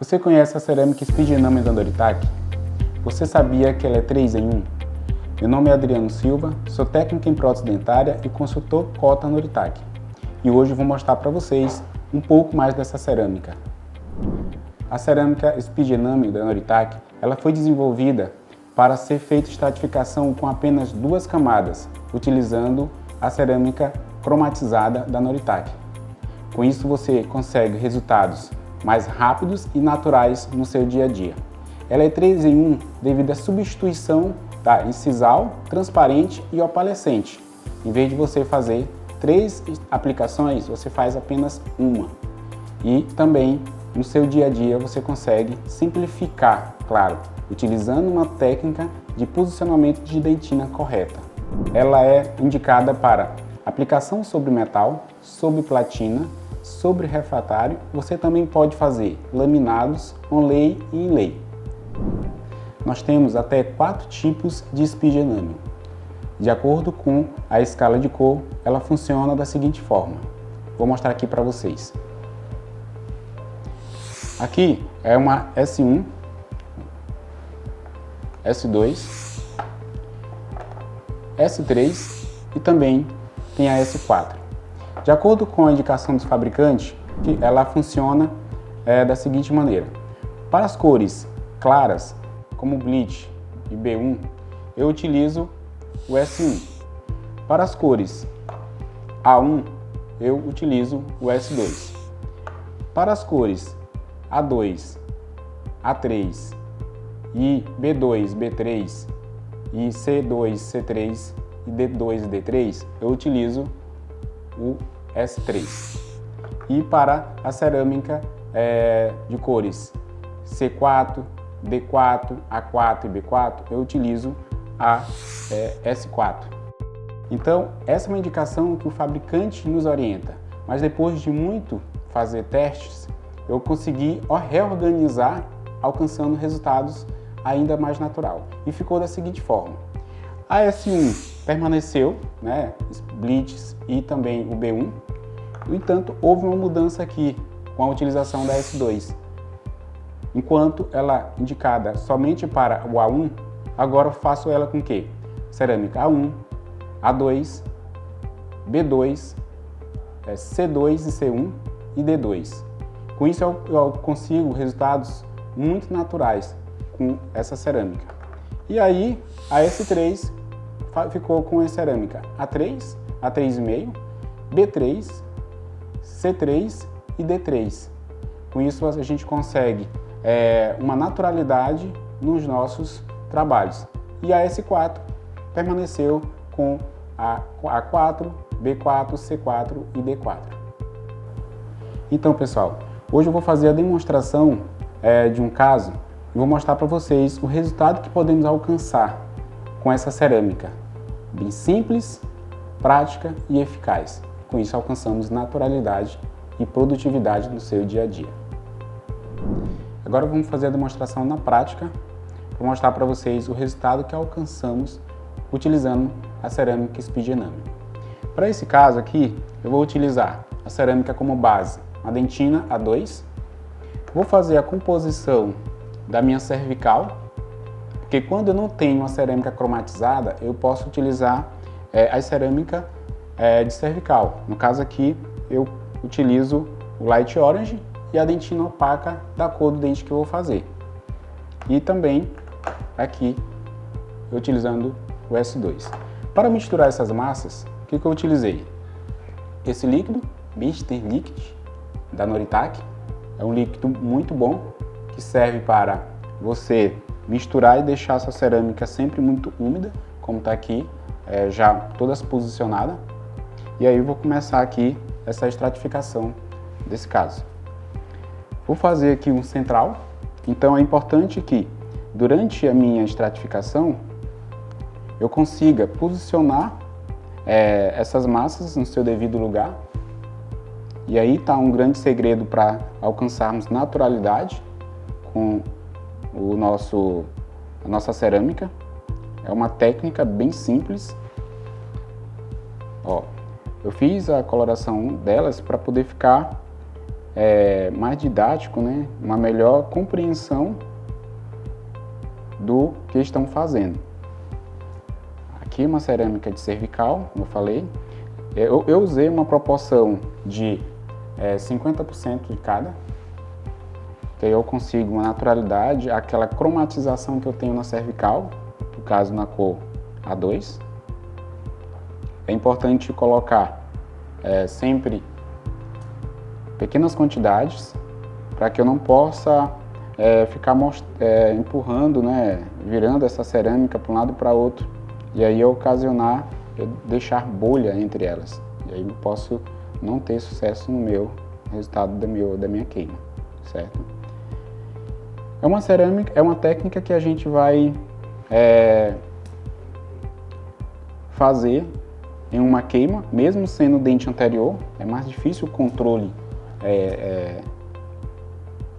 Você conhece a cerâmica Speed Enamel da Noritake? Você sabia que ela é 3 em 1? Meu nome é Adriano Silva, sou técnico em prótese dentária e consultor cota Noritake. E hoje eu vou mostrar para vocês um pouco mais dessa cerâmica. A cerâmica Speed Enamel da Noritake, ela foi desenvolvida para ser feita estratificação com apenas 2 camadas, utilizando a cerâmica cromatizada da Noritake. Com isso você consegue resultados mais rápidos e naturais no seu dia a dia. Ela é 3 em 1 devido à substituição da incisal, transparente e opalescente. Em vez de você fazer 3 aplicações, você faz apenas uma. E também no seu dia a dia você consegue simplificar, claro, utilizando uma técnica de posicionamento de dentina correta. Ela é indicada para aplicação sobre metal, sobre platina, sobre refratário. Você também pode fazer laminados, on-lay e inlay. Nós temos até 4 tipos de Speed Enamel. De acordo com a escala de cor, ela funciona da seguinte forma. Vou mostrar aqui para vocês. Aqui é uma S1, S2, S3 e também tem a S4. De acordo com a indicação dos fabricantes, ela funciona da seguinte maneira. Para as cores claras, como Bleach e B1, eu utilizo o S1. Para as cores A1, eu utilizo o S2. Para as cores A2, A3 e B2, B3 e C2, C3 e D2 e D3, eu utilizo o S3. E para a cerâmica de cores C4, D4, A4 e B4, eu utilizo a S4. Então, essa é uma indicação que o fabricante nos orienta, mas depois de muito fazer testes, eu consegui reorganizar, alcançando resultados ainda mais natural. E ficou da seguinte forma. A S1 permaneceu, Bleach e também o B1. No entanto, houve uma mudança aqui com a utilização da S2. Enquanto ela indicada somente para o A1, agora eu faço ela com o quê? Cerâmica A1, A2, B2, C2 e C1 e D2. Com isso eu consigo resultados muito naturais com essa cerâmica. E aí a S3 ficou com a cerâmica A3, A3,5, B3, C3 e D3. Com isso a gente consegue uma naturalidade nos nossos trabalhos. E a S4 permaneceu com a A4, B4, C4 e D4. Então pessoal, hoje eu vou fazer a demonstração de um caso e vou mostrar para vocês o resultado que podemos alcançar com essa cerâmica. Bem simples, prática e eficaz. Com isso alcançamos naturalidade e produtividade no seu dia a dia. Agora vamos fazer a demonstração na prática para mostrar para vocês o resultado que alcançamos utilizando a cerâmica Speed Enamel. Para esse caso aqui, eu vou utilizar a cerâmica como base, a dentina A2. Vou fazer a composição da minha cervical, porque quando eu não tenho uma cerâmica cromatizada, eu posso utilizar a cerâmica de cervical. No caso aqui, eu utilizo o Light Orange e a dentina opaca da cor do dente que eu vou fazer. E também aqui, eu utilizando o S2. Para misturar essas massas, o que eu utilizei? Esse líquido, Mr. Liquid, da Noritake. É um líquido muito bom, que serve para você misturar e deixar a sua cerâmica sempre muito úmida, como está aqui, já toda posicionada. E aí eu vou começar aqui essa estratificação desse caso. Vou fazer aqui um central, então é importante que durante a minha estratificação eu consiga posicionar essas massas no seu devido lugar. E aí está um grande segredo para alcançarmos naturalidade com a nossa cerâmica. É uma técnica bem simples. Eu fiz a coloração delas para poder ficar mais didático, né? Uma melhor compreensão do que estão fazendo. Aqui uma cerâmica de cervical, como eu falei. Eu usei uma proporção de 50% de cada, que aí eu consigo uma naturalidade, aquela cromatização que eu tenho na cervical, no caso na cor A2. É importante colocar sempre pequenas quantidades, para que eu não possa ficar empurrando, né, virando essa cerâmica para um lado e para outro, e aí ocasionar, deixar bolha entre elas. E aí eu posso não ter sucesso no meu resultado da minha queima, certo? É uma cerâmica, é uma técnica que a gente vai fazer em uma queima, mesmo sendo o dente anterior. É mais difícil o controle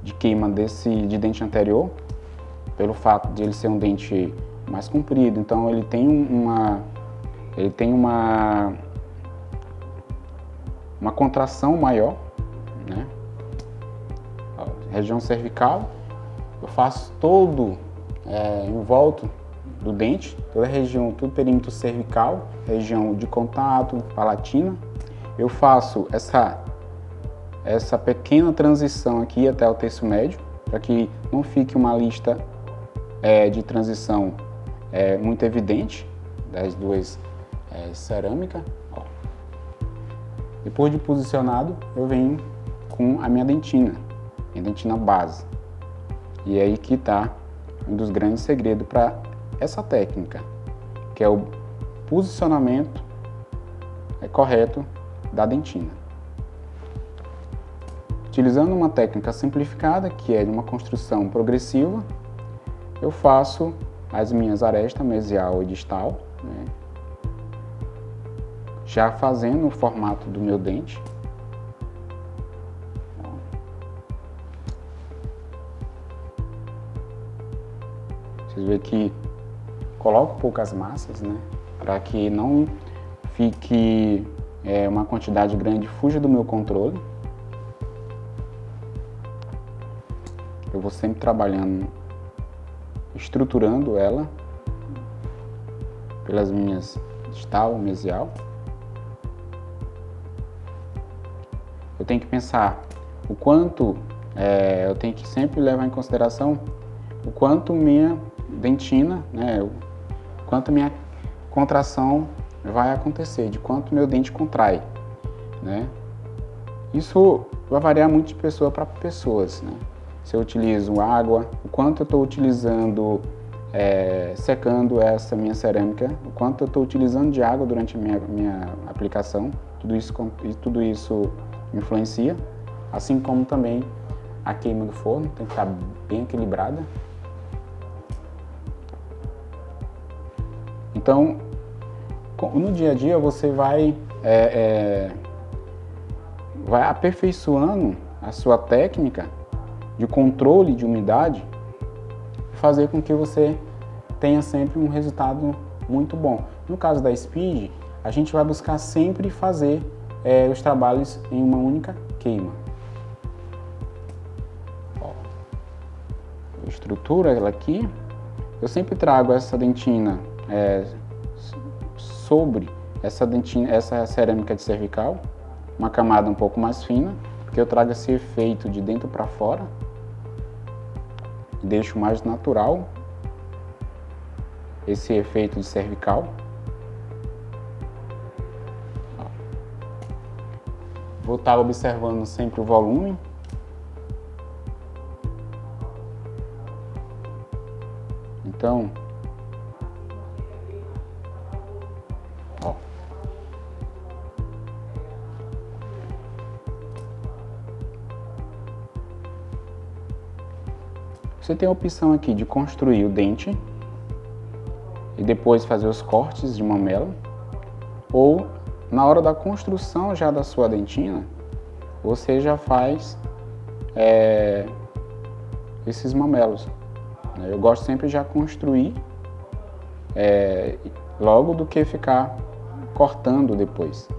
de queima de dente anterior, pelo fato de ele ser um dente mais comprido. Então ele tem uma contração maior, né? Região cervical, eu faço todo em volta do dente, toda a região, todo o perímetro cervical, região de contato, palatina. Eu faço essa pequena transição aqui até o terço médio, para que não fique uma lista de transição muito evidente das duas cerâmicas. Depois de posicionado, eu venho com a minha dentina base. E é aí que está um dos grandes segredos para essa técnica, que é o posicionamento correto da dentina. Utilizando uma técnica simplificada, que é de uma construção progressiva, eu faço as minhas arestas mesial e distal, né, já fazendo o formato do meu dente. Vocês veem que coloco poucas massas, né, para que não fique uma quantidade grande, fuja do meu controle. Eu vou sempre trabalhando, estruturando ela pelas minhas distal, mesial. Eu tenho que pensar o quanto, eu tenho que sempre levar em consideração o quanto minha dentina, né, o quanto minha contração vai acontecer, de quanto meu dente contrai, né? Isso vai variar muito de pessoa para pessoas, né? Se eu utilizo água, o quanto eu estou utilizando, secando essa minha cerâmica, o quanto eu estou utilizando de água durante a minha aplicação, tudo isso influencia, assim como também a queima do forno tem que estar bem equilibrada. Então, no dia a dia você vai aperfeiçoando a sua técnica de controle de umidade, fazer com que você tenha sempre um resultado muito bom. No caso da Speed, a gente vai buscar sempre fazer os trabalhos em uma única queima. Estrutura ela aqui. Eu sempre trago essa dentina sobre essa cerâmica de cervical, uma camada um pouco mais fina, porque eu trago esse efeito de dentro para fora e deixo mais natural esse efeito de cervical. Vou estar observando sempre o volume. Então, você tem a opção aqui de construir o dente e depois fazer os cortes de mamela, ou na hora da construção já da sua dentina, você já faz esses mamelos. Eu gosto sempre de já construir logo do que ficar cortando depois.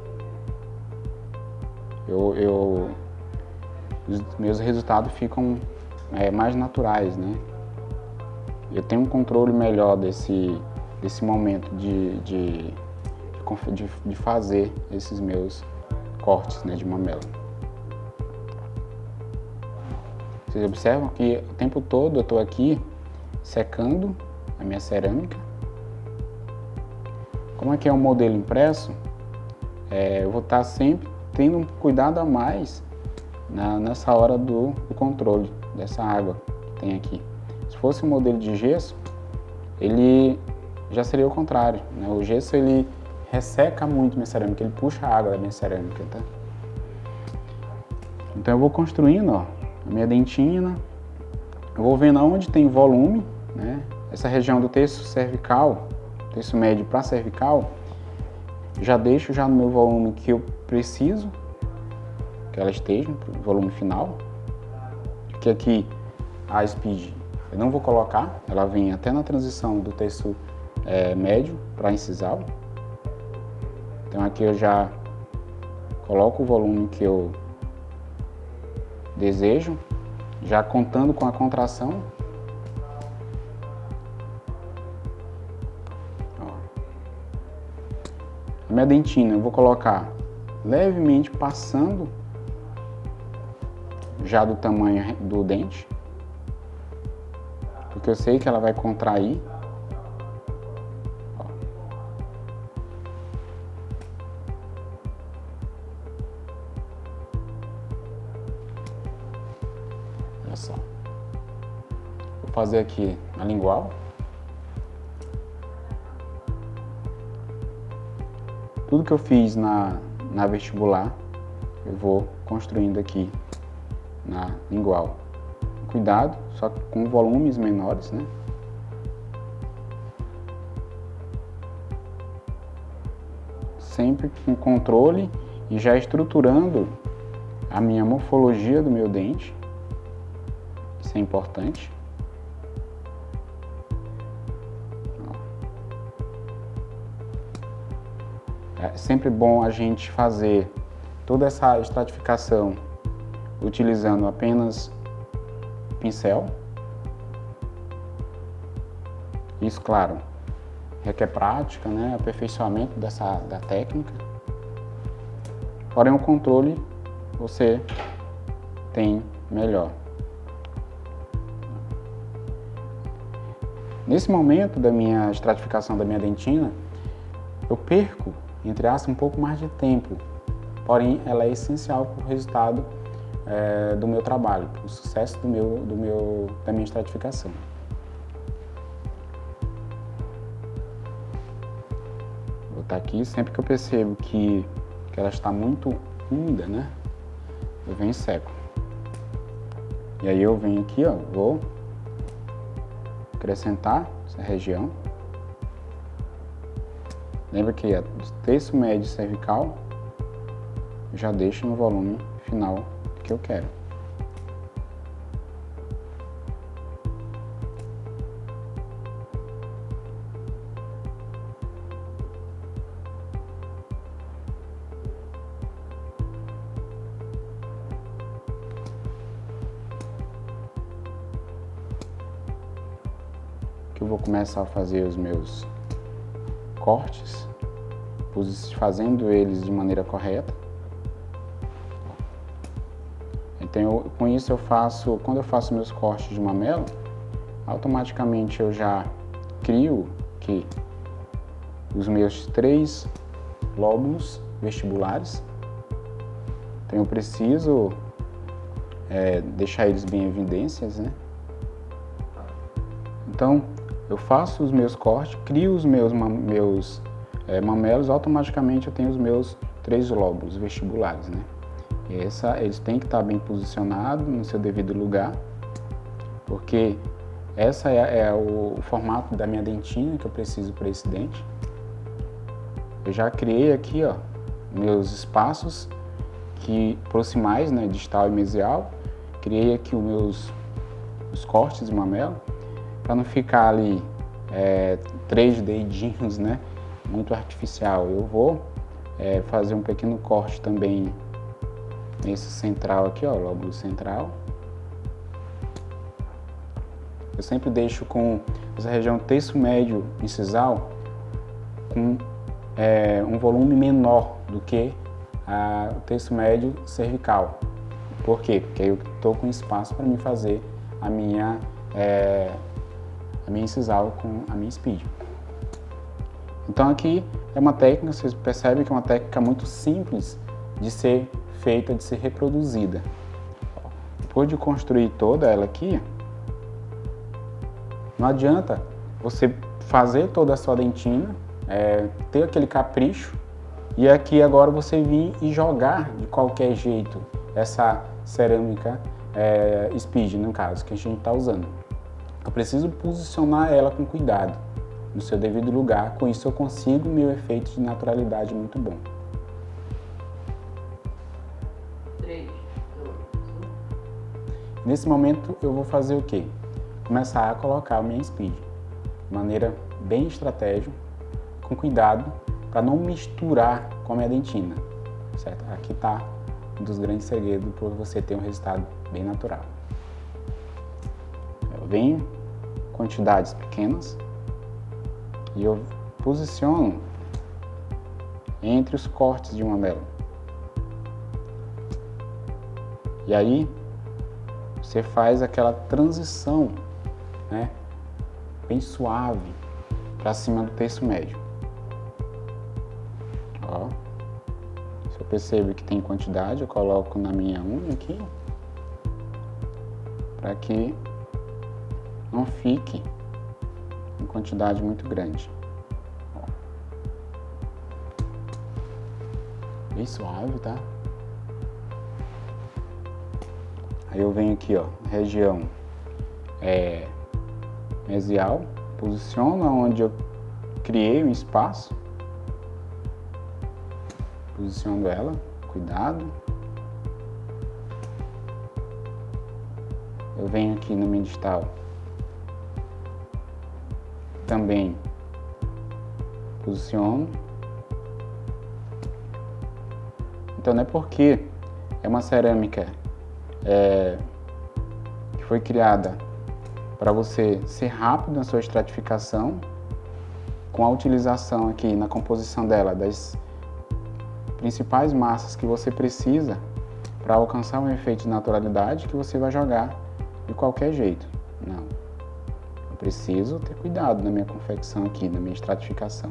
os meus resultados ficam mais naturais, né? Eu tenho um controle melhor desse momento de fazer esses meus cortes, né, de mamela. Vocês observam que o tempo todo eu estou aqui secando a minha cerâmica. Como aqui é um modelo impresso, eu vou estar sempre tendo um cuidado a mais nessa hora do controle dessa água que tem aqui. Se fosse um modelo de gesso, ele já seria o contrário, né? O gesso ele resseca muito minha cerâmica, ele puxa a água da minha cerâmica, tá? Então eu vou construindo, ó, a minha dentina, eu vou vendo aonde tem volume, né? Essa região do terço cervical, terço médio para cervical, já deixo já no meu volume que eu preciso que ela esteja, no volume final, que aqui a speed eu não vou colocar, ela vem até na transição do terço médio para incisal. Então aqui eu já coloco o volume que eu desejo, já contando com a contração. Ó. A minha dentina eu vou colocar levemente passando já do tamanho do dente, porque eu sei que ela vai contrair. Ó. Olha só. Vou fazer aqui a lingual. Tudo que eu fiz na vestibular, eu vou construindo aqui na lingual. Cuidado, só com volumes menores, né? Sempre com controle e já estruturando a minha morfologia do meu dente. Isso é importante. É sempre bom a gente fazer toda essa estratificação utilizando apenas pincel. Isso, claro, requer prática, né? Aperfeiçoamento da técnica. Porém, o controle você tem melhor. Nesse momento da minha estratificação da minha dentina, eu perco, entre aspas, um pouco mais de tempo. Porém, ela é essencial para o resultado do meu trabalho, para o sucesso da minha estratificação. Vou estar aqui, sempre que eu percebo que ela está muito úmida, né? Eu venho e seco. E aí eu venho aqui, ó, vou acrescentar essa região. Lembra que o terço médio cervical eu já deixo no volume final que eu quero. Que eu vou começar a fazer os meus cortes, fazendo eles de maneira correta. Então, com isso eu faço, quando eu faço meus cortes de mamela, automaticamente eu já crio que os meus 3 lóbulos vestibulares. Então eu preciso deixar eles bem em evidências, né? Então eu faço os meus cortes, crio os meus mamelos, automaticamente eu tenho os meus 3 lóbulos vestibulares, né? Eles têm que estar bem posicionados no seu devido lugar, porque essa é o formato da minha dentina que eu preciso para esse dente. Eu já criei aqui, ó, meus espaços proximais, né, distal e mesial. Criei aqui os cortes de mamelo, para não ficar ali 3 dedinhos, né, muito artificial. Eu vou fazer um pequeno corte também nesse central aqui, ó, lóbulo central. Eu sempre deixo com essa região terço médio incisal com um volume menor do que o terço médio cervical. Por quê? Porque aí eu estou com espaço para me fazer a minha incisal com a minha speed. Então aqui é uma técnica, vocês percebem que é uma técnica muito simples de ser feita, de ser reproduzida. Depois de construir toda ela aqui, não adianta você fazer toda a sua dentina, ter aquele capricho, e aqui agora você vir e jogar de qualquer jeito essa cerâmica speed, no caso, que a gente está usando. Eu preciso posicionar ela com cuidado, no seu devido lugar, com isso eu consigo meu efeito de naturalidade muito bom. 3, 2, 1. Nesse momento eu vou fazer o quê? Começar a colocar a minha speed de maneira bem estratégica, com cuidado, para não misturar com a minha dentina, certo? Aqui está um dos grandes segredos para você ter um resultado bem natural. Eu venho quantidades pequenas e eu posiciono entre os cortes de uma mela. E aí você faz aquela transição, né, bem suave para cima do terço médio. Ó, se eu percebo que tem quantidade, eu coloco na minha unha aqui, para que não fique em quantidade muito grande. Ó. Bem suave, tá? Aí eu venho aqui, ó, região mesial, posiciono onde eu criei um espaço, posiciono ela, cuidado. Eu venho aqui no midistal, também posiciono. Então não é porque é uma cerâmica que foi criada para você ser rápido na sua estratificação, com a utilização aqui na composição dela das principais massas que você precisa para alcançar um efeito de naturalidade, que você vai jogar de qualquer jeito. Não. Eu preciso ter cuidado na minha confecção aqui, na minha estratificação.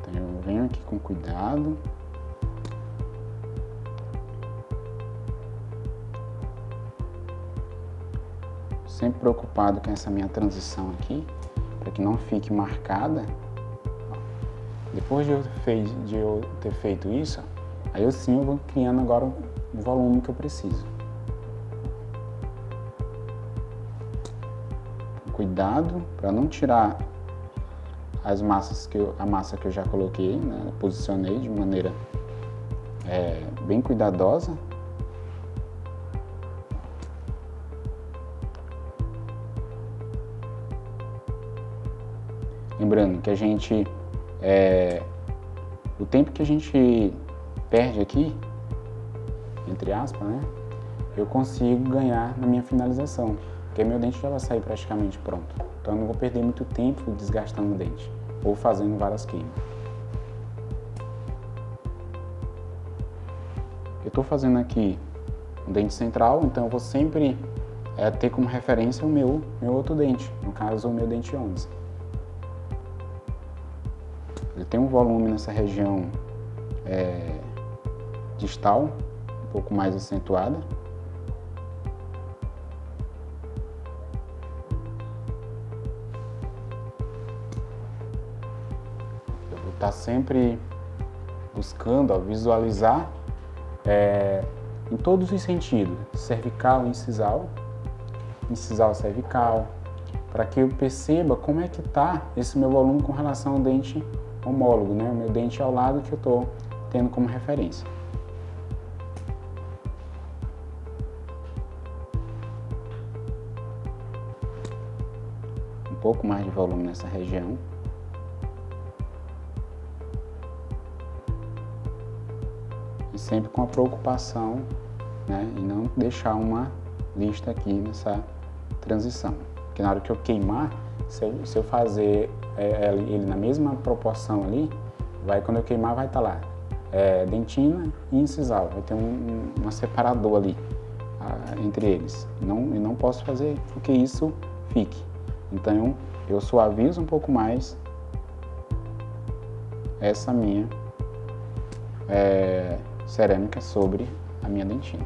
Então eu venho aqui com cuidado. Sempre preocupado com essa minha transição aqui, para que não fique marcada. Depois de eu ter feito isso, aí eu sim vou criando agora o volume que eu preciso. Cuidado para não tirar as massas a massa que eu já coloquei, né? Posicionei de maneira bem cuidadosa. Lembrando que a gente, o tempo que a gente perde aqui, entre aspas, né, eu consigo ganhar na minha finalização, porque meu dente já vai sair praticamente pronto. Então eu não vou perder muito tempo desgastando o dente, ou fazendo várias queimas. Eu estou fazendo aqui um dente central, então eu vou sempre ter como referência o meu outro dente, no caso o meu dente 11. Ele tem um volume nessa região distal, um pouco mais acentuada. Eu vou estar sempre buscando visualizar em todos os sentidos, cervical e incisal, incisal cervical, para que eu perceba como é que está esse meu volume com relação ao dente homólogo, né? O meu dente ao lado que eu estou tendo como referência. Um pouco mais de volume nessa região. sempre com a preocupação, né, e não deixar uma lista aqui nessa transição. Porque na hora que eu queimar, se eu fazer ele na mesma proporção ali, quando eu queimar vai estar lá dentina e incisal, vai ter uma separador ali entre eles. Eu não posso fazer com que isso fique. Então eu suavizo um pouco mais essa minha cerâmica sobre a minha dentina.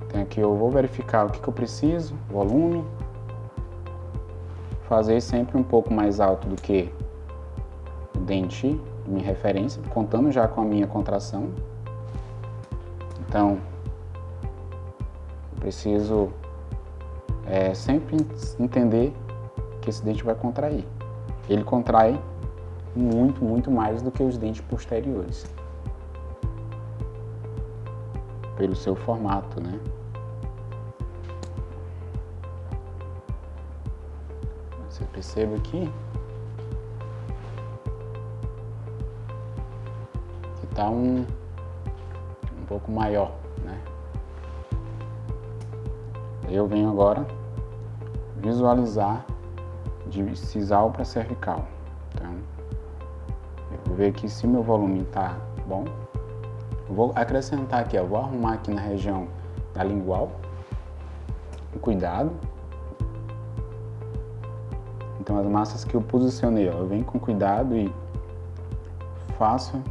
Então aqui eu vou verificar o que eu preciso, volume, fazer sempre um pouco mais alto do que o dente de minha referência, contando já com a minha contração. Então eu preciso sempre entender que esse dente vai contrair. Ele contrai muito, muito mais do que os dentes posteriores, pelo seu formato, né? Você percebe aqui que está um pouco maior, né? Eu venho agora visualizar de sisal para cervical. Então, eu vou ver aqui se meu volume está bom. Eu vou acrescentar aqui, vou arrumar aqui na região da lingual, com cuidado. Então as massas que eu posicionei, eu venho com cuidado e faço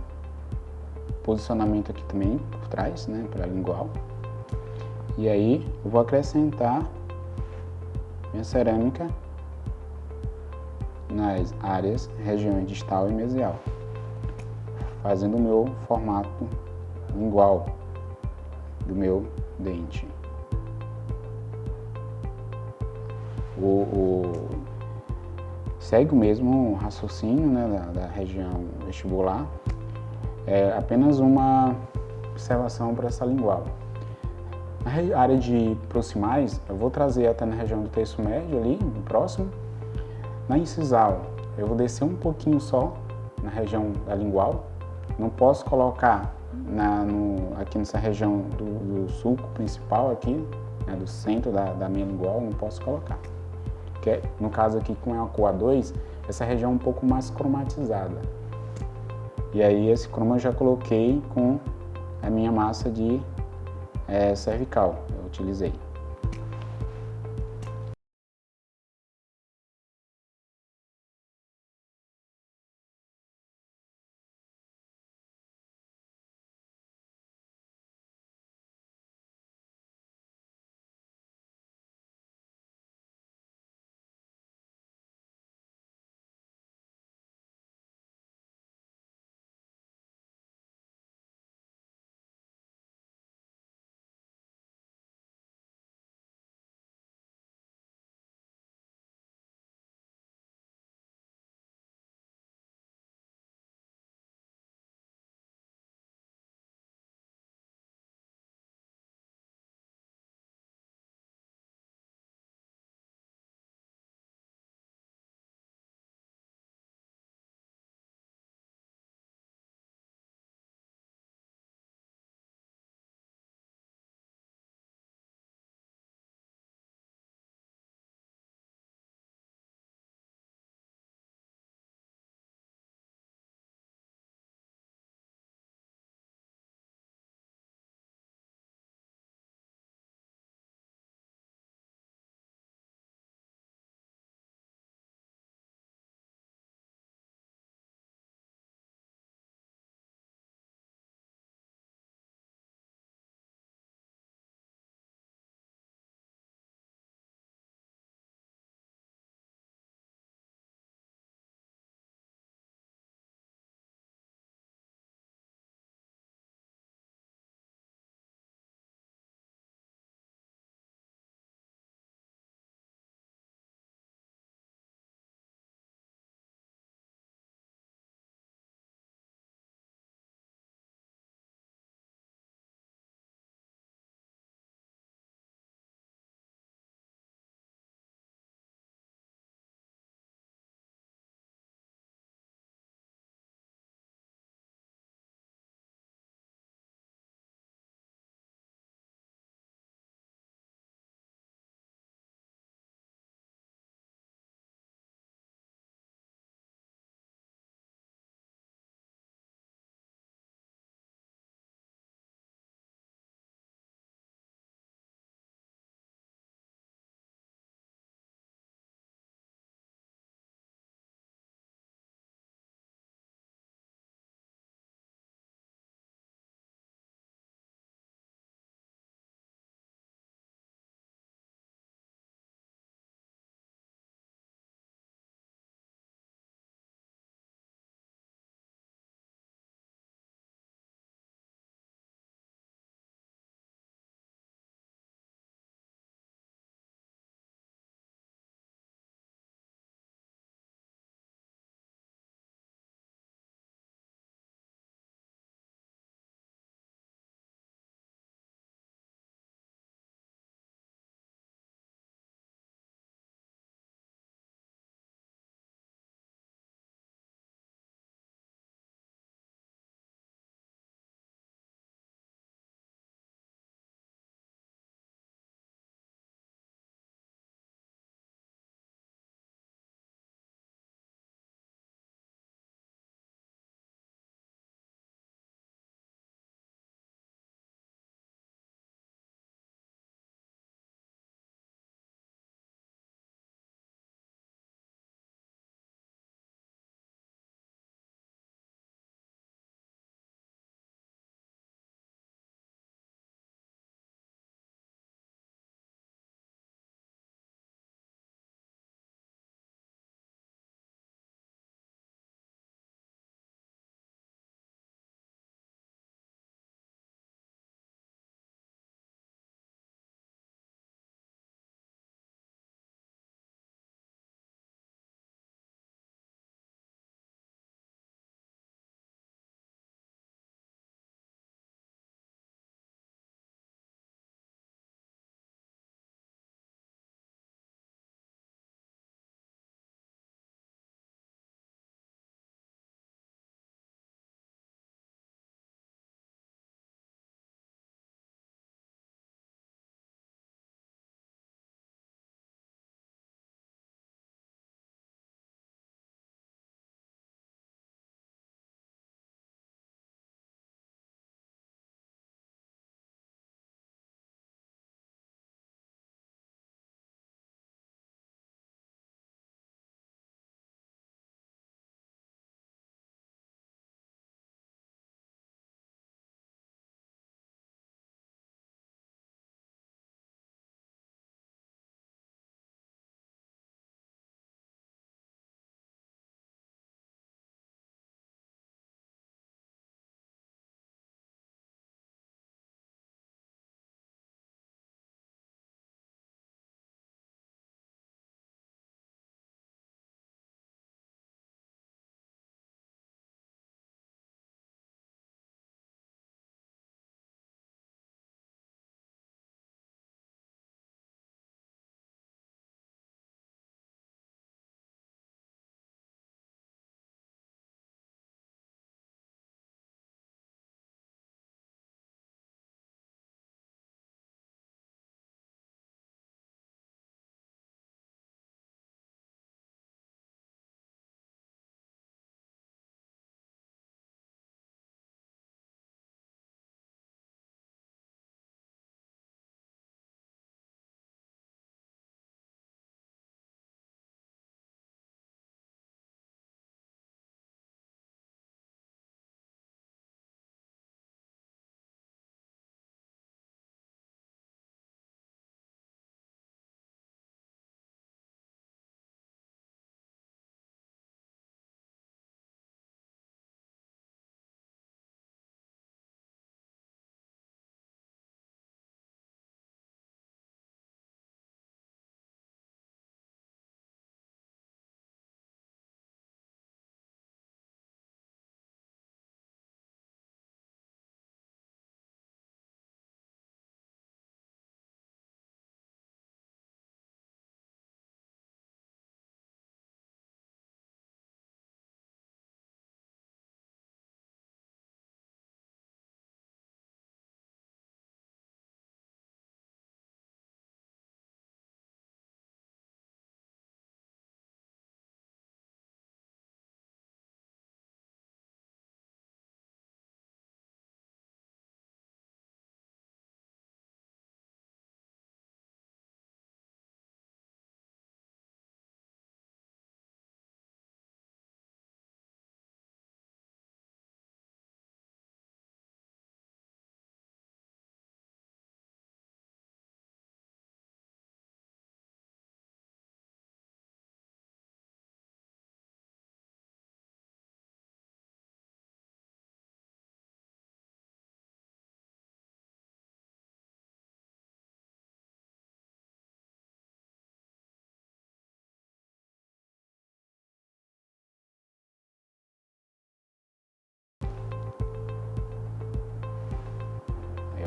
posicionamento aqui também por trás, né, para a lingual. E aí eu vou acrescentar minha cerâmica nas áreas, regiões distal e mesial, fazendo o meu formato lingual do meu dente. Segue o mesmo raciocínio, né, da região vestibular, apenas uma observação para essa lingual. Na área de proximais, eu vou trazer até na região do terço médio ali, no próximo. Na incisal, eu vou descer um pouquinho só na região da lingual. Não posso colocar aqui nessa região do sulco principal aqui, né, do centro da minha lingual, não posso colocar. Porque, no caso aqui com a cor A2, essa região é um pouco mais cromatizada. E aí esse croma eu já coloquei com a minha massa de cervical, eu utilizei.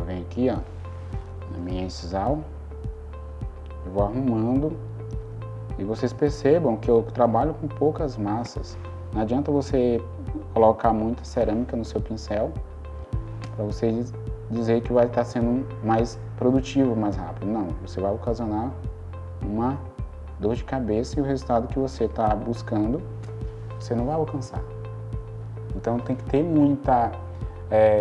venho aqui, ó, na minha incisal, eu vou arrumando e vocês percebam que eu trabalho com poucas massas. Não adianta você colocar muita cerâmica no seu pincel para você dizer que vai estar sendo mais produtivo, mais rápido. Não, você vai ocasionar uma dor de cabeça e o resultado que você está buscando, você não vai alcançar. Então tem que ter muita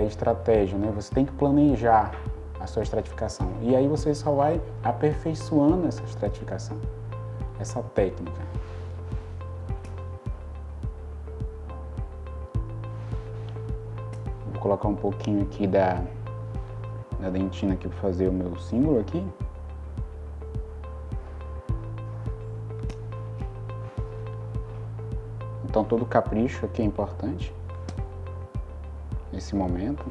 estratégia, né? Você tem que planejar a sua estratificação. E aí você só vai aperfeiçoando essa estratificação, essa técnica. Vou colocar um pouquinho aqui da dentina aqui para fazer o meu símbolo aqui. Então todo capricho aqui é importante nesse momento,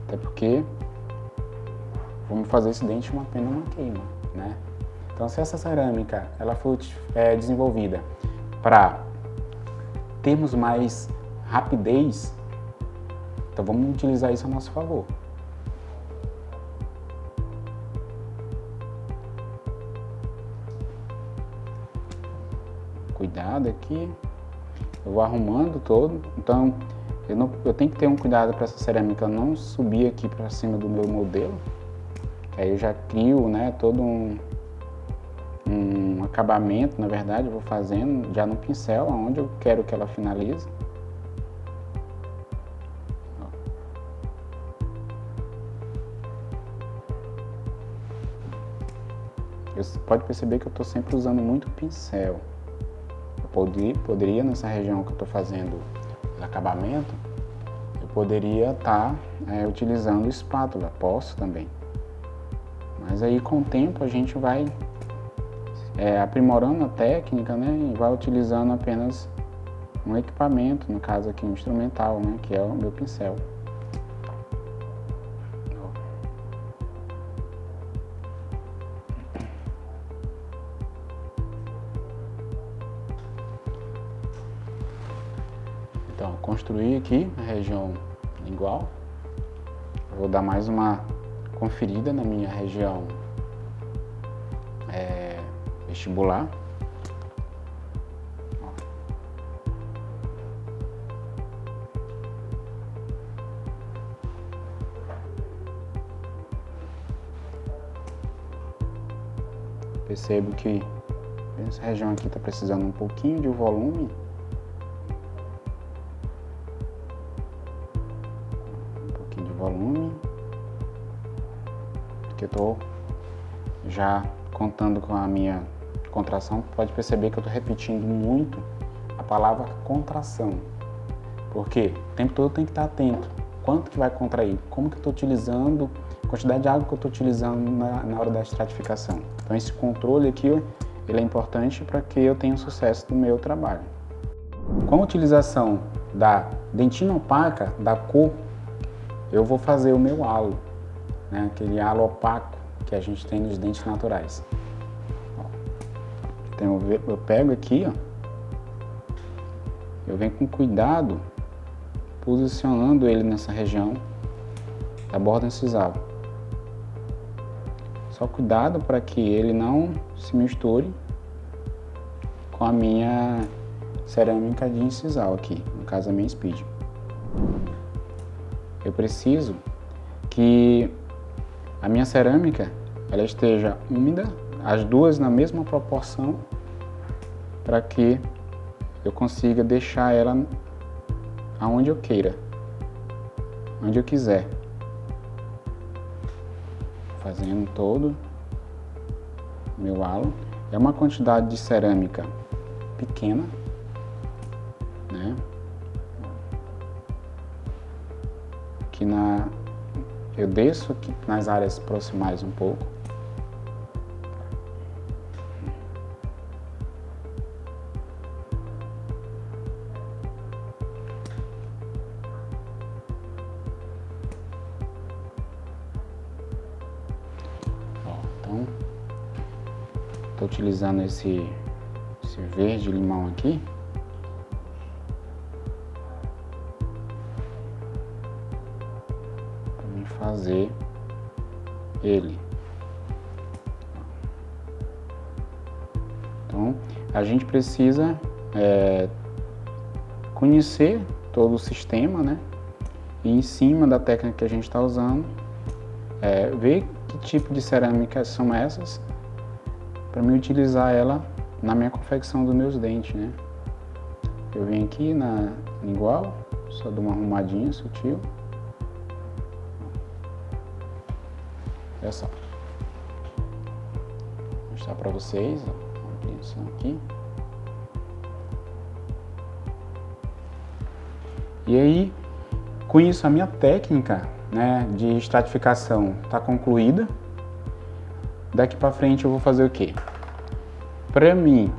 até porque vamos fazer esse dente uma pena, uma queima, né? Então se essa cerâmica ela for desenvolvida para termos mais rapidez, então vamos utilizar isso a nosso favor. Cuidado aqui, eu vou arrumando todo, então eu tenho que ter um cuidado para essa cerâmica não subir aqui para cima do meu modelo, que aí eu já crio, né, todo um acabamento, na verdade, eu vou fazendo já no pincel, onde eu quero que ela finalize. Você pode perceber que eu estou sempre usando muito pincel. Poderia nessa região que eu estou fazendo o acabamento, eu poderia estar utilizando espátula, posso também. Mas aí com o tempo a gente vai aprimorando a técnica, né, e vai utilizando apenas um equipamento, no caso aqui um instrumental, né, que é o meu pincel. Então, construir aqui a região lingual. Vou dar mais uma conferida na minha região vestibular. Percebo que essa região aqui está precisando um pouquinho de volume. Porque eu estou já contando com a minha contração. Pode perceber que eu estou repetindo muito a palavra contração, porque o tempo todo tem que estar atento. Quanto que vai contrair? Como que eu estou utilizando? A quantidade de água que eu estou utilizando na hora da estratificação. Então esse controle aqui, ele é importante para que eu tenha sucesso no meu trabalho. Com a utilização da dentina opaca, da cor, eu vou fazer o meu halo, né? Aquele halo opaco que a gente tem nos dentes naturais. Ó. Então eu pego aqui, ó, eu venho com cuidado posicionando ele nessa região da borda incisal. Só cuidado para que ele não se misture com a minha cerâmica de incisal aqui, no caso a minha Speed. Eu preciso que a minha cerâmica ela esteja úmida, as duas na mesma proporção, para que eu consiga deixar ela aonde eu queira, onde eu quiser. Fazendo todo o meu halo. É uma quantidade de cerâmica pequena, né? Eu desço aqui nas áreas proximais um pouco. Então, estou utilizando esse verde limão aqui. fazer ele. Então, a gente precisa conhecer todo o sistema, né? E em cima da técnica que a gente está usando, ver que tipo de cerâmica são essas, para mim utilizar ela na minha confecção dos meus dentes, né? Eu venho aqui na igual, só dou uma arrumadinha sutil. Olha só. Vou mostrar para vocês, ó, uma ampliação aqui. E aí, com isso, a minha técnica, né, de estratificação está concluída. Daqui para frente eu vou fazer o quê? Para mim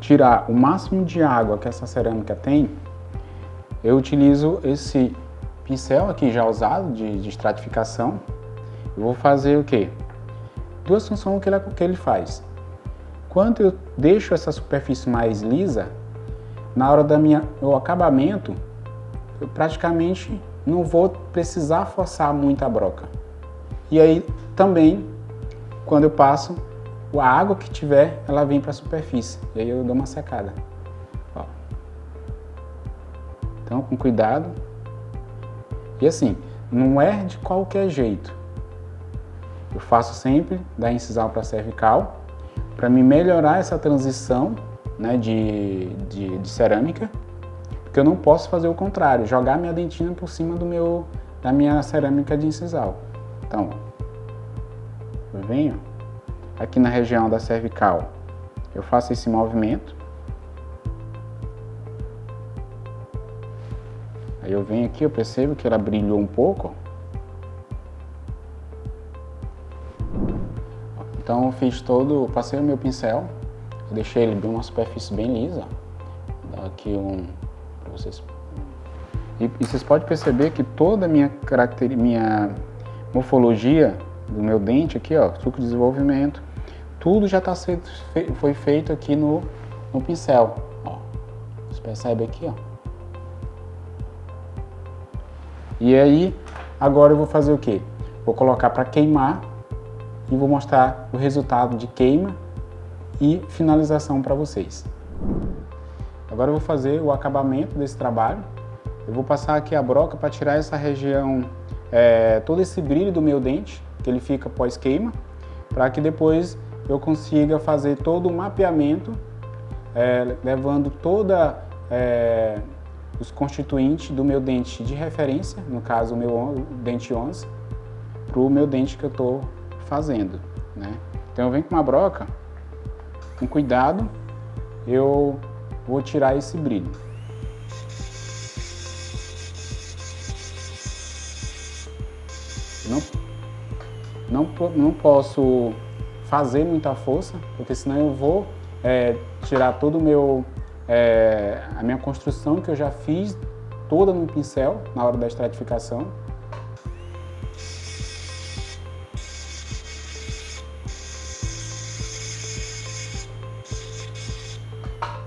tirar o máximo de água que essa cerâmica tem, eu utilizo esse pincel aqui já usado de estratificação. Eu vou fazer o quê? Duas funções que ele faz. Quando eu deixo essa superfície mais lisa, na hora do acabamento, eu praticamente não vou precisar forçar muito a broca. E aí também, quando eu passo, a água que tiver, ela vem para a superfície. E aí eu dou uma secada. Ó. Então, com cuidado. E assim, não é de qualquer jeito. Eu faço sempre da incisal para a cervical, para me melhorar essa transição, né, de cerâmica, porque eu não posso fazer o contrário, jogar minha dentina por cima da minha cerâmica de incisal. Então, eu venho aqui na região da cervical, eu faço esse movimento. Aí eu venho aqui, eu percebo que ela brilhou um pouco. Então eu fiz passei o meu pincel, eu deixei ele bem uma superfície bem lisa. Vou dar aqui para vocês. E vocês podem perceber que toda a minha morfologia do meu dente aqui, ó, suco de desenvolvimento, tudo já foi feito aqui no pincel. Ó. Você percebe aqui, ó. E aí, agora eu vou fazer o quê? Vou colocar para queimar e vou mostrar o resultado de queima e finalização para vocês. Agora eu vou fazer o acabamento desse trabalho. Eu vou passar aqui a broca para tirar essa região, todo esse brilho do meu dente, que ele fica pós-queima, para que depois eu consiga fazer todo o mapeamento, levando os constituintes do meu dente de referência, no caso o meu dente 11, para o meu dente que eu estou fazendo, né? Então eu venho com uma broca, com cuidado, eu vou tirar esse brilho. Não posso fazer muita força, porque senão eu vou tirar todo a minha construção que eu já fiz toda no pincel na hora da estratificação.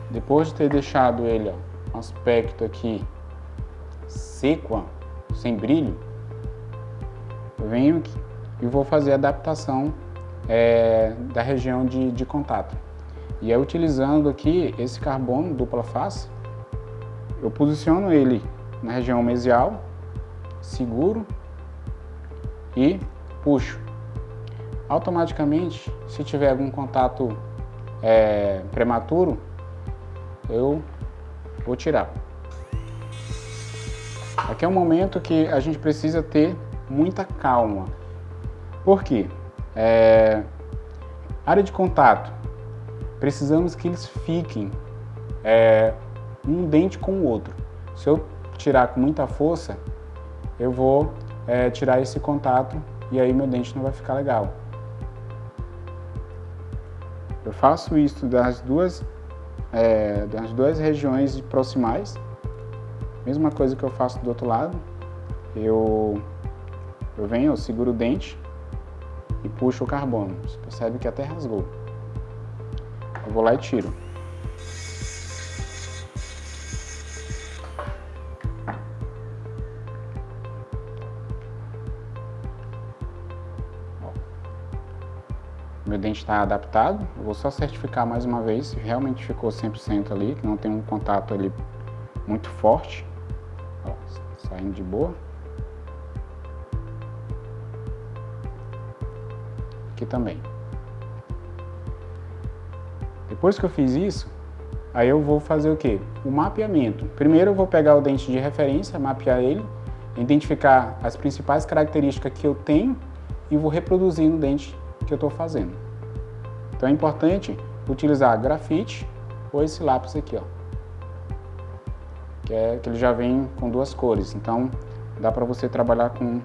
Depois de ter deixado ele, ó, um aspecto aqui seco, ó, sem brilho, eu venho aqui e vou fazer a adaptação da região de contato. E é utilizando aqui esse carbono dupla face, eu posiciono ele na região mesial, seguro e puxo. Automaticamente, se tiver algum contato prematuro, eu vou tirar. Aqui é um momento que a gente precisa ter muita calma. Por quê? Área de contato. Precisamos que eles fiquem um dente com o outro. Se eu tirar com muita força, eu vou tirar esse contato e aí meu dente não vai ficar legal. Eu faço isso das duas regiões proximais. Mesma coisa que eu faço do outro lado. Eu venho, eu seguro o dente e puxo o carbono. Você percebe que até rasgou. Eu vou lá e tiro. meu dente está adaptado. Eu vou só certificar mais uma vez se realmente ficou 100% ali, que não tem um contato ali muito forte. Ó, saindo de boa. Aqui também. Depois que eu fiz isso, aí eu vou fazer o quê? O mapeamento. Primeiro eu vou pegar o dente de referência, mapear ele, identificar as principais características que eu tenho e vou reproduzir no dente que eu estou fazendo. Então é importante utilizar grafite ou esse lápis aqui, ó, que ele já vem com duas cores, então dá para você trabalhar com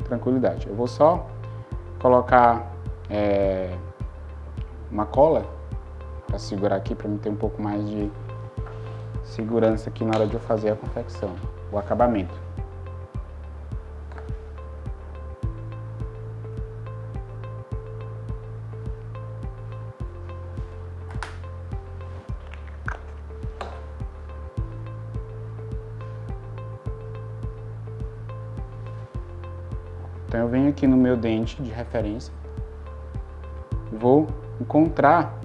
tranquilidade. Eu vou só colocar uma cola para segurar aqui, para me ter um pouco mais de segurança aqui na hora de eu fazer a confecção, o acabamento. Então eu venho aqui no meu dente de referência, vou encontrar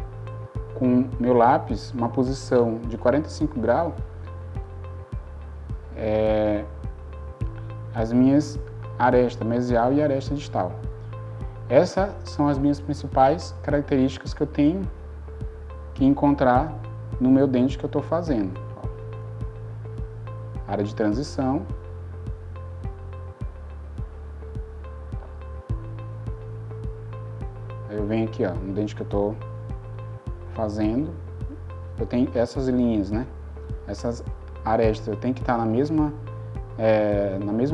com meu lápis uma posição de 45 graus as minhas arestas mesial e aresta distal. Essas são as minhas principais características que eu tenho que encontrar no meu dente que eu estou fazendo. Área de transição. Eu venho aqui, ó, no dente que eu estou fazendo, eu tenho essas linhas, né? Essas arestas, eu tenho que estar na mesma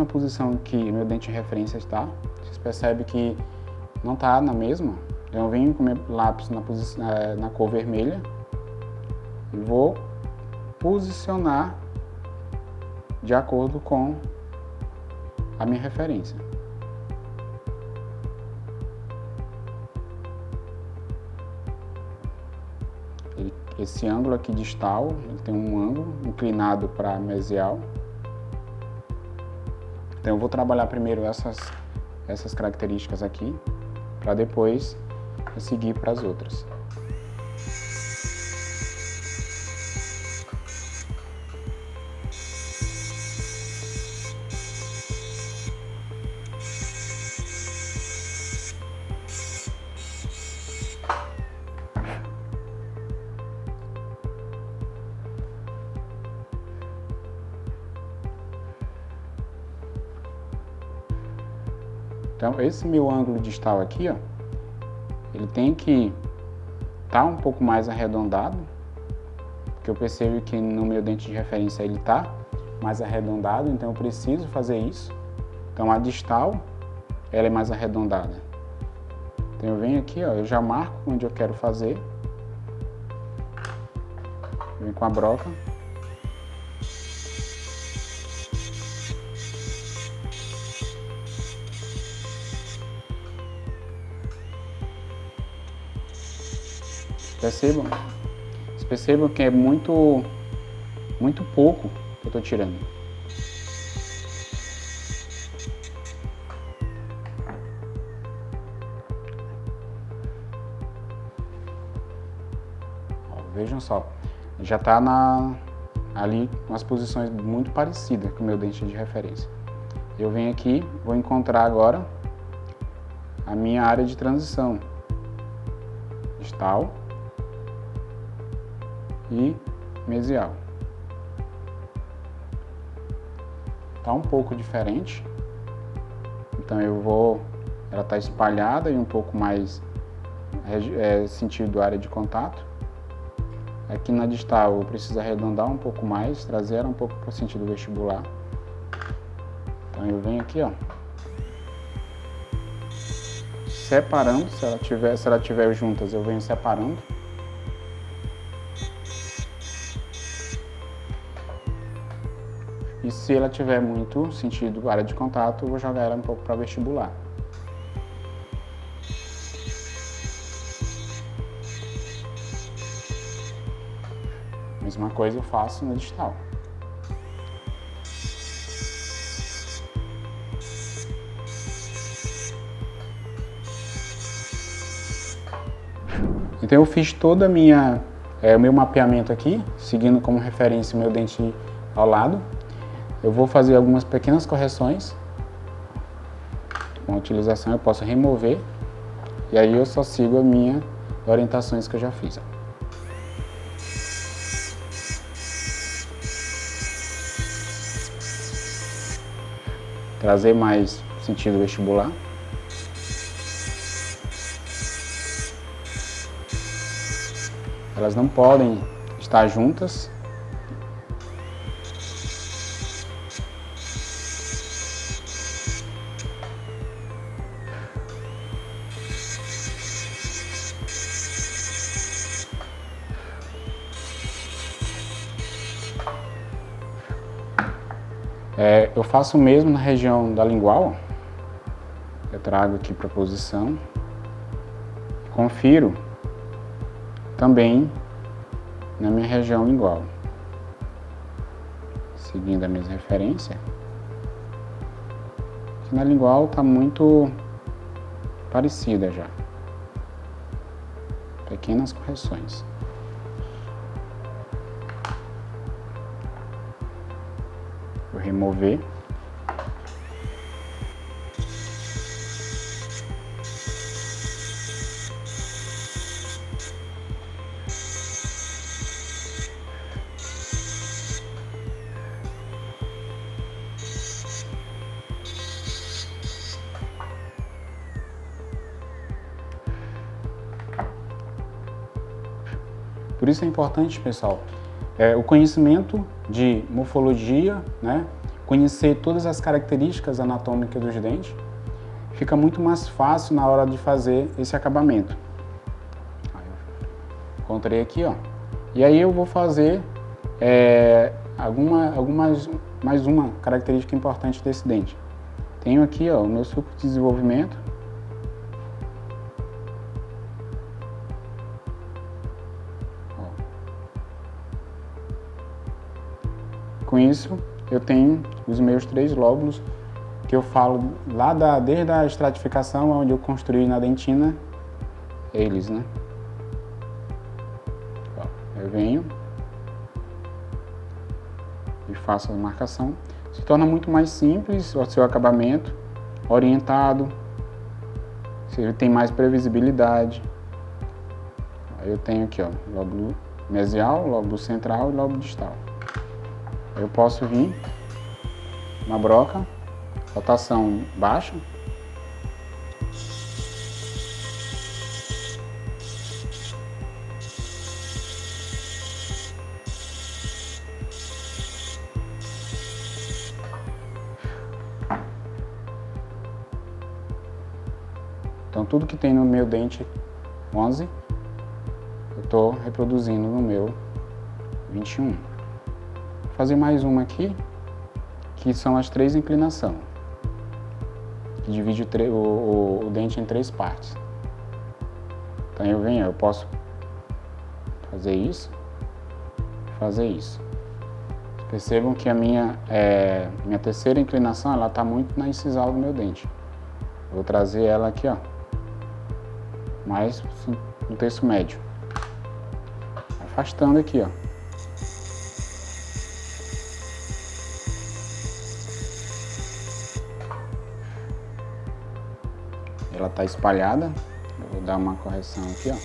posição que meu dente de referência está. Vocês percebem que não está na mesma. Eu venho com meu lápis na cor vermelha e vou posicionar de acordo com a minha referência. Esse ângulo aqui distal, ele tem um ângulo inclinado para mesial. Então eu vou trabalhar primeiro essas características aqui, para depois eu seguir para as outras. Então, esse meu ângulo distal aqui, ó, ele tem que estar um pouco mais arredondado, porque eu percebo que no meu dente de referência ele está mais arredondado, então eu preciso fazer isso. Então, a distal, ela é mais arredondada. Então, eu venho aqui, ó, eu já marco onde eu quero fazer. Venho com a broca. Vocês percebam que é muito pouco que eu estou tirando. Ó, vejam só, já está ali com as posições muito parecidas com o meu dente de referência. Eu venho aqui, vou encontrar agora a minha área de transição distal e mesial. Tá um pouco diferente, então ela está espalhada e um pouco mais sentido área de contato. Aqui na distal eu preciso arredondar um pouco mais, trazer ela um pouco para o sentido vestibular. Então eu venho aqui, ó, separando, se ela tiver juntas eu venho separando. E se ela tiver muito sentido área de contato, eu vou jogar ela um pouco para vestibular. Mesma coisa eu faço no distal. Então eu fiz toda a o meu mapeamento aqui, seguindo como referência o meu dente ao lado. Eu vou fazer algumas pequenas correções. Com a utilização eu posso remover, e aí eu só sigo as minhas orientações que eu já fiz. Trazer mais sentido vestibular. Elas não podem estar juntas. Eu faço o mesmo na região da lingual. Eu trago aqui para a posição. Confiro também na minha região lingual. Seguindo a mesma referência. Aqui na lingual está muito parecida já. Pequenas correções. Vou remover. Por isso é importante, pessoal, o conhecimento de morfologia, né? Conhecer todas as características anatômicas dos dentes, fica muito mais fácil na hora de fazer esse acabamento. Encontrei aqui, ó. E aí eu vou fazer mais uma característica importante desse dente. Tenho aqui, ó, o meu suco de desenvolvimento. Com isso, eu tenho os meus 3 lóbulos, que eu falo lá desde a estratificação, onde eu construí na dentina, eles, né? Eu venho e faço a marcação. Se torna muito mais simples o seu acabamento, orientado, ele tem mais previsibilidade. Aí eu tenho aqui, ó, lóbulo mesial, lóbulo central e lóbulo distal. Eu posso vir na broca, rotação baixa. Então tudo que tem no meu dente 11, eu estou reproduzindo no meu 21. Vou fazer mais uma aqui, que são as 3 inclinações, que divide o dente em 3 partes. Então eu posso fazer isso, fazer isso. Percebam que a minha terceira inclinação, ela está muito na incisal do meu dente. Vou trazer ela aqui, ó, mais no terço médio, afastando aqui, ó. Ela está espalhada, eu vou dar uma correção aqui, ó.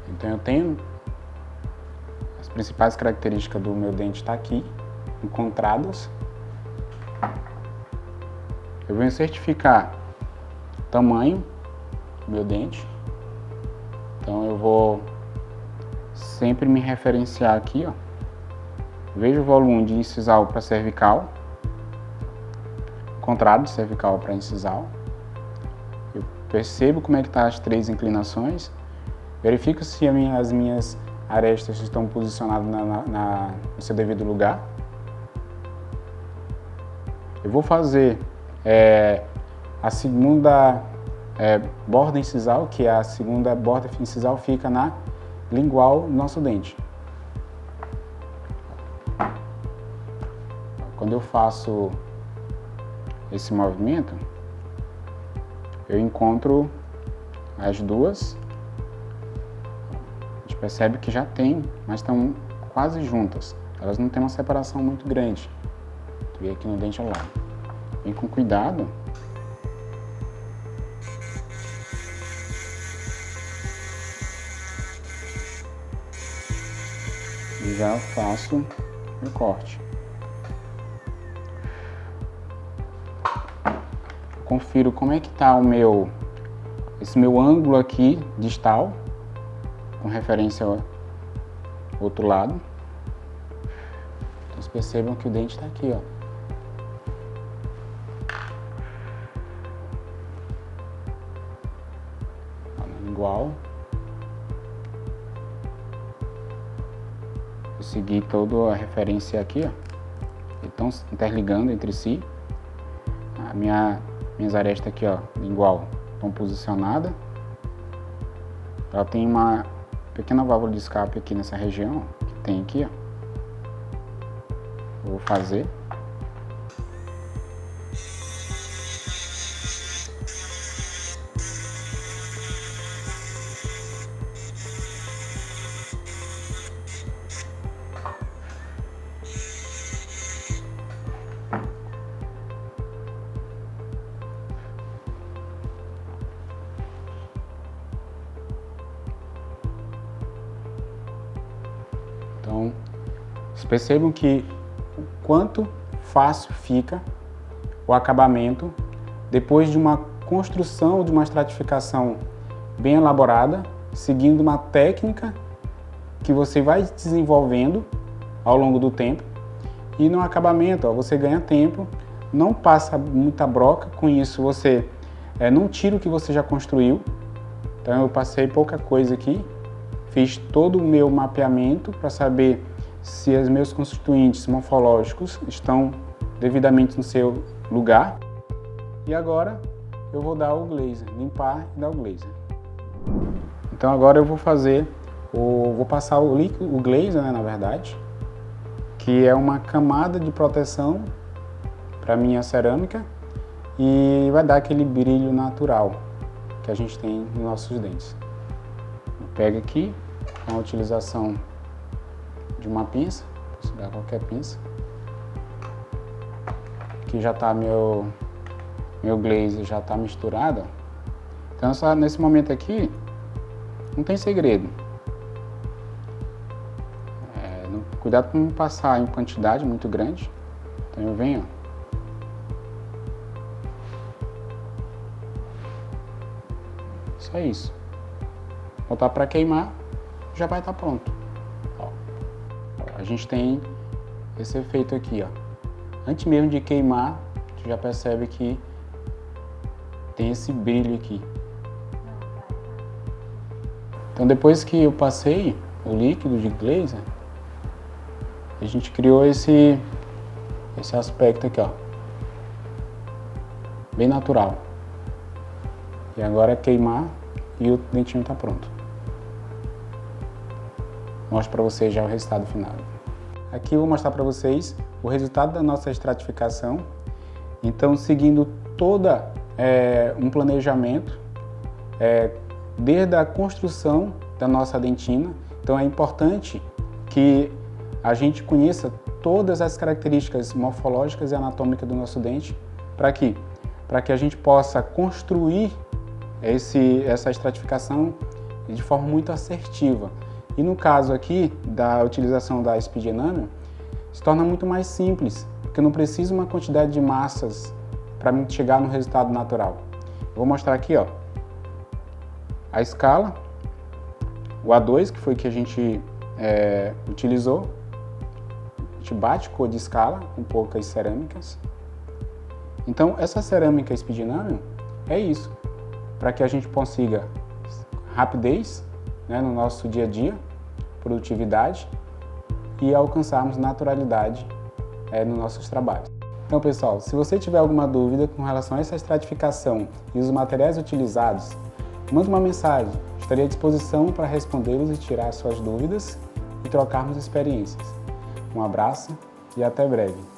Então eu tenho as principais características do meu dente está aqui, encontradas. Eu venho certificar o tamanho do meu dente. Então eu vou sempre me referenciar aqui, ó. Vejo o volume de incisal para cervical, contrário de cervical para incisal. Eu percebo como é que tá as 3 inclinações, verifico se as minhas arestas estão posicionadas no seu devido lugar. Eu vou fazer a segunda borda incisal, que é a segunda borda incisal fica na lingual do nosso dente. Quando eu faço esse movimento, eu encontro as duas. A gente percebe que já tem, mas estão quase juntas. Elas não têm uma separação muito grande. Tu vê aqui no dente ao lado. Vem com cuidado. E já faço o corte. Confiro como é que está esse meu ângulo aqui distal, com referência ao outro lado. Então, vocês percebam que o dente está aqui, ó. Igual. Eu segui toda a referência aqui, ó. Estão interligando entre si. Minhas arestas aqui, ó, igual, estão posicionadas. Ela tem uma pequena válvula de escape aqui nessa região, ó, que tem aqui, ó. Vou fazer. Então, vocês percebam que o quanto fácil fica o acabamento depois de uma construção, de uma estratificação bem elaborada, seguindo uma técnica que você vai desenvolvendo ao longo do tempo. E no acabamento, ó, você ganha tempo, não passa muita broca, com isso você não tira o que você já construiu. Então eu passei pouca coisa aqui. Fiz todo o meu mapeamento para saber se os meus constituintes morfológicos estão devidamente no seu lugar. E agora eu vou dar o glazer, limpar e dar o glazer. Então agora eu vou vou passar o líquido, o glazer, né, na verdade, que é uma camada de proteção para minha cerâmica e vai dar aquele brilho natural que a gente tem nos nossos dentes. Pega aqui com a utilização de uma pinça, posso dar qualquer pinça. Aqui já está meu glaze já está misturado. Então só nesse momento aqui não tem segredo. Cuidado para não passar em quantidade muito grande. Então eu venho, só isso. Botar para queimar, já vai estar pronto. Ó, a gente tem esse efeito aqui, ó. Antes mesmo de queimar, você já percebe que tem esse brilho aqui. Então depois que eu passei o líquido de glazer, a gente criou esse aspecto aqui, ó, bem natural. E agora é queimar e o dentinho está pronto. Mostro para vocês já o resultado final. Aqui eu vou mostrar para vocês o resultado da nossa estratificação. Então, seguindo toda um planejamento, desde a construção da nossa dentina. Então é importante que a gente conheça todas as características morfológicas e anatômicas do nosso dente, para que a gente possa construir essa estratificação de forma muito assertiva. E no caso aqui da utilização da Speed Enamel, se torna muito mais simples, porque eu não preciso uma quantidade de massas para chegar no resultado natural. Vou mostrar aqui, ó, a escala, o A2, que foi que a gente utilizou. A gente bate cor de escala com poucas cerâmicas. Então, essa cerâmica Speed Enamel é isso, para que a gente consiga rapidez, né, no nosso dia a dia, produtividade e alcançarmos naturalidade nos nossos trabalhos. Então, pessoal, se você tiver alguma dúvida com relação a essa estratificação e os materiais utilizados, manda uma mensagem, estarei à disposição para respondê-los e tirar suas dúvidas e trocarmos experiências. Um abraço e até breve.